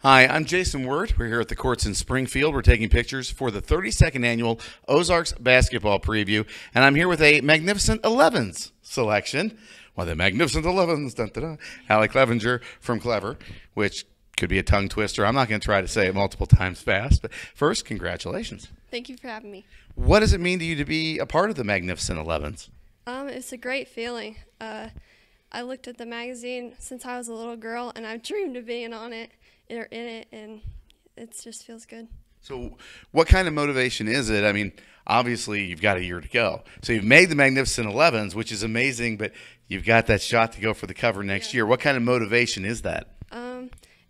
Hi, I'm Jason Wirt. We're here at the courts in Springfield. We're taking pictures for the 32nd annual Ozarks basketball preview, and I'm here with a magnificent 11s selection. Well, the magnificent 11s, dun, dun, dun. Allie Clevenger from Clever, which could be a tongue twister. I'm not going to try to say it multiple times fast, but first, congratulations. Thank you for having me. What does it mean to you to be a part of the magnificent 11s? It's a great feeling. I looked at the magazine since I was a little girl, and I've dreamed of being on it or in it, and it just feels good. So what kind of motivation is it? I mean, obviously you've got a year to go. So you've made the Magnificent 11s, which is amazing, but you've got that shot to go for the cover next year. What kind of motivation is that?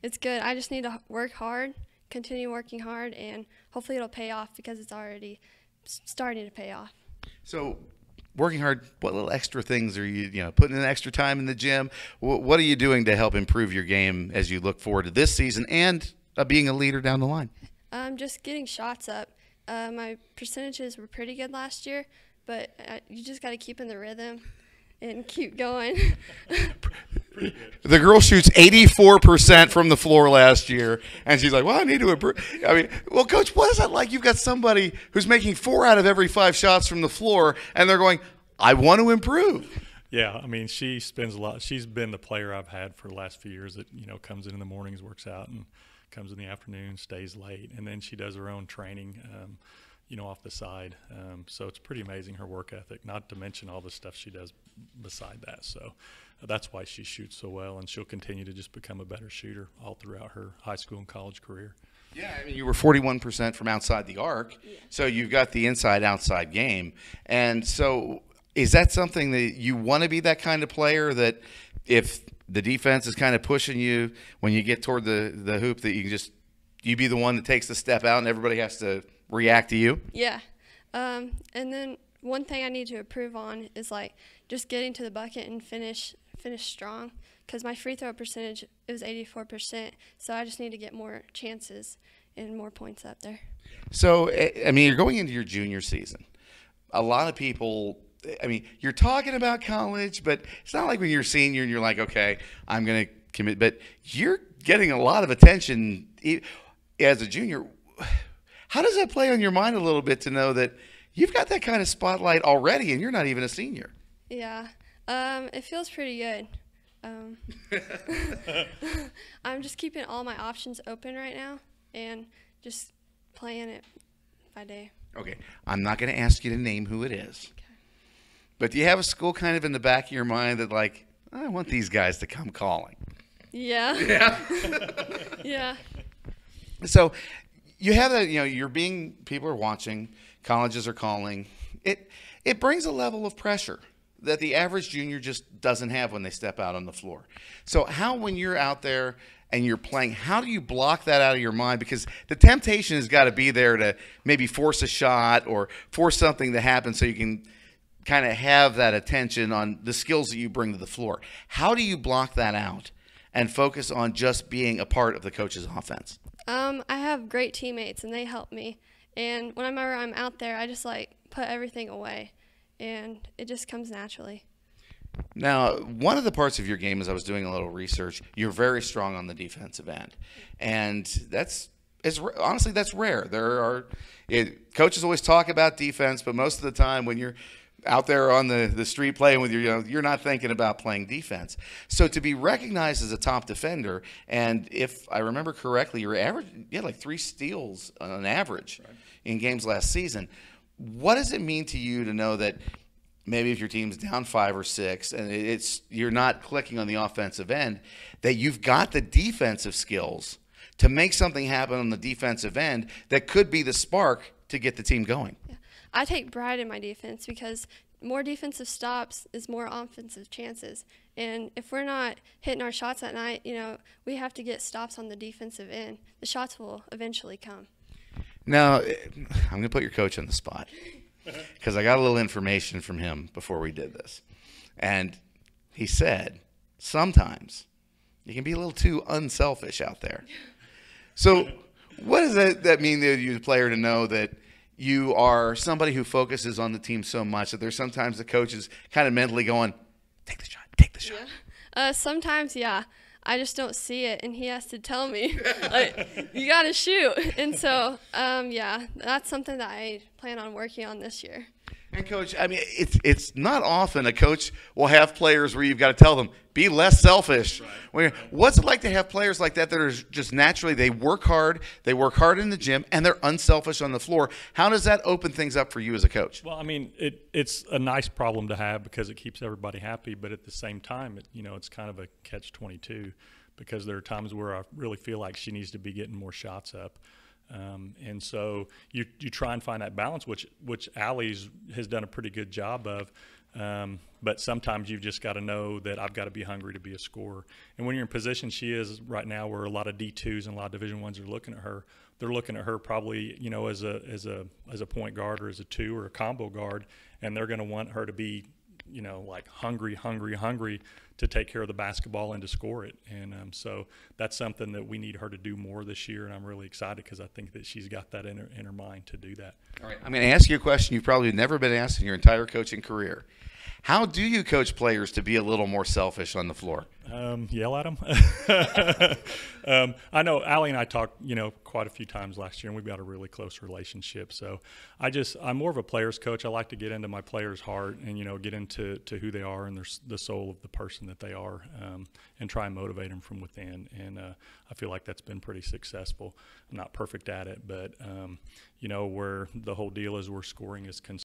It's good. I just need to work hard, continue working hard, and hopefully it'll pay off because it's already starting to pay off. So working hard, what little extra things are you putting in extra time in the gym? What are you doing to help improve your game as you look forward to this season and being a leader down the line? Just getting shots up. My percentages were pretty good last year, but you just got to keep in the rhythm and keep going. The girl shoots 84% from the floor last year, and she's like, well, I need to improve. I mean, well, Coach, what is that like? You've got somebody who's making 4 out of every 5 shots from the floor, and they're going, I want to improve. Yeah, I mean, she spends a lot. She's been the player I've had for the last few years that, comes in the mornings, works out, and comes in the afternoon, stays late. And then she does her own training, off the side. So it's pretty amazing, her work ethic, not to mention all the stuff she does beside that. So that's why she shoots so well, and she'll continue to just become a better shooter all throughout her high school and college career. Yeah, I mean, you were 41% from outside the arc, so you've got the inside-outside game. And so is that something that you want to be, that kind of player, that if the defense is kind of pushing you when you get toward the hoop, that you be the one that takes the step out and everybody has to react to you? Yeah. And then one thing I need to improve on is just getting to the bucket and finish strong, because my free throw percentage, it was 84%, so I just need to get more chances and more points up there. So, I mean, you're going into your junior season. A lot of people, I mean, you're talking about college, but it's not like when you're a senior and you're like, okay, I'm going to commit. But you're getting a lot of attention as a junior. How does that play on your mind a little bit to know that you've got that kind of spotlight already and you're not even a senior? Yeah, it feels pretty good. I'm just keeping all my options open right now and just playing it by day. Okay, I'm not going to ask you to name who it is. Okay. But do you have a school kind of in the back of your mind that, like, I want these guys to come calling? Yeah. Yeah. Yeah. So you have that, people are watching, colleges are calling. It brings a level of pressure that the average junior just doesn't have when they step out on the floor. So how, when you're out there and you're playing, how do you block that out of your mind? Because the temptation has got to be there to maybe force a shot or force something to happen so you can kind of have that attention on the skills that you bring to the floor. How do you block that out and focus on just being a part of the coach's offense? I have great teammates, and they help me. And whenever I'm out there, I just put everything away, and it just comes naturally. Now, one of the parts of your game, as I was doing a little research, you're very strong on the defensive end, and honestly, that's rare. Coaches always talk about defense, but most of the time when you're out there on the street playing with you're not thinking about playing defense. So to be recognized as a top defender, and if I remember correctly, you had like 3 steals on average in games last season. What does it mean to you to know that maybe if your team's down 5 or 6 and you're not clicking on the offensive end, that you've got the defensive skills to make something happen on the defensive end that could be the spark to get the team going? Yeah. I take pride in my defense because more defensive stops is more offensive chances. And if we're not hitting our shots at night, we have to get stops on the defensive end. The shots will eventually come. Now, I'm going to put your coach on the spot because I got a little information from him before we did this. And he said, sometimes you can be a little too unselfish out there. So what does that mean to you, the player, to know that you are somebody who focuses on the team so much that there's sometimes the coach is kind of mentally going, take the shot, take the shot? Yeah. Sometimes, yeah. I just don't see it, and he has to tell me, like, you got to shoot. And so, yeah, that's something that I plan on working on this year. And Coach, I mean, it's not often a coach will have players where you've got to tell them, be less selfish. Right. What's it like to have players like that are just naturally, they work hard in the gym, and they're unselfish on the floor? How does that open things up for you as a coach? Well, I mean, it's a nice problem to have because it keeps everybody happy, but at the same time, it's kind of a catch-22 because there are times where I really feel like she needs to be getting more shots up. And so you try and find that balance, which Allie has done a pretty good job of. But sometimes you've just got to know that I've got to be hungry to be a scorer. And when you're in position she is right now, where a lot of D2s and a lot of Division I's are looking at her, they're looking at her probably as a point guard or as a 2 or a combo guard, and they're going to want her to be like hungry to take care of the basketball and to score it. And so that's something that we need her to do more this year, and I'm really excited because I think that she's got that in her mind to do that. All right, I'm going to ask you a question you've probably never been asked in your entire coaching career. How do you coach players to be a little more selfish on the floor? Yell at them. I know Allie and I talked, quite a few times last year, and we've got a really close relationship. So I'm more of a player's coach. I like to get into my player's heart and, get into who they are and the soul of the person that they are, and try and motivate them from within. And I feel like that's been pretty successful. I'm not perfect at it, but, where the whole deal is where scoring is concerned.